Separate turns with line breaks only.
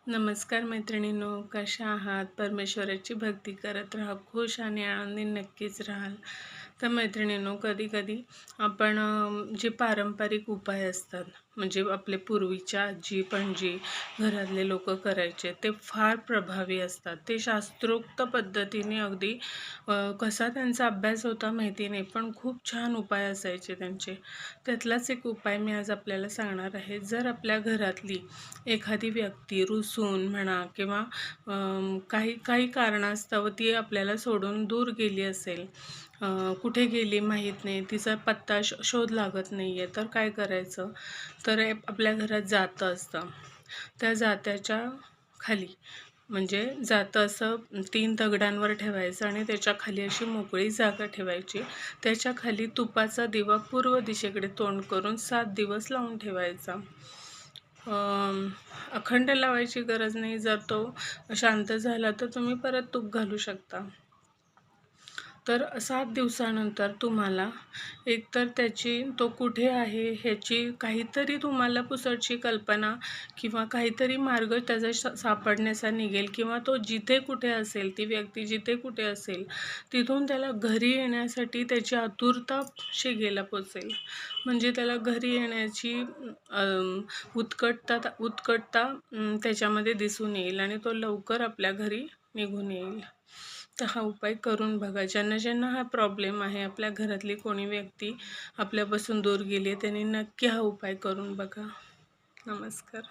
नमस्कार मैत्रिणींनो, कशा आहात? परमेश्वराची भक्ती करत राहा, खुश आणि आनंदी नक्कीच राहाल. तर मैत्रिणींनो, कधी-कधी आपण जे पारंपरिक उपाय असतात, म्हणजे आपले पूर्वीच्या आजी-पणजी घरातले लोकं करायचे, ते फार प्रभावी असतात. ते शास्त्रोक्त पद्धतीने अगदी कसा त्यांचा अभ्यास होता माहिती नाही, पण खूप छान उपाय असायचे त्यांचे. त्यातलाच एक उपाय मी आज आपल्याला सांगणार आहे. जर आपल्या घरातली एखादी व्यक्ती रुसून म्हणा किंवा काही काही कारणास्तव ती आपल्याला सोडून दूर गेली असेल, कुठे गेली माहीत नाही, तिचा पत्ता शोध लागत नाही आहे, तर काय करायचं? तर आपल्या घरात जातं असतं. त्या जात्याच्या खाली म्हणजे जातं असं 3 दगडांवर ठेवायचं आणि त्याच्या खाली अशी मोकळी जागा ठेवायची. त्याच्या खाली तुपाचा दिवा पूर्व दिशेकडे तोंड करून 7 दिवस लावून ठेवायचा. अखंड लावायची गरज नाही. जर तो शांत झाला तर तुम्ही परत तूप घालू शकता. तर 7 दिवसानंतर तुम्हाला एकतर तो कुठे आहे ह्याची काहीतरी तुम्हाला पुसटशी कल्पना किंवा काहीतरी मार्ग त्याचा सापडण्याचा निघेल, किंवा तो जिथे कुठे असेल, ती व्यक्ती जिथे कुठे असेल, तिथून त्याला घरी येण्यासाठी त्याची आतुरता शिगेला पोचेल. म्हणजे त्याला घरी येण्याची उत्कटता त्याच्यामध्ये दिसून येईल आणि तो लवकर आपल्या घरी निघून येईल. तर हा उपाय करून बघा. ज्यांना ज्यांना हा प्रॉब्लेम आहे, आपल्या घरातली कोणी व्यक्ती आपल्यापासून दूर गेली, त्यांनी नक्की हा उपाय करून बघा. नमस्कार.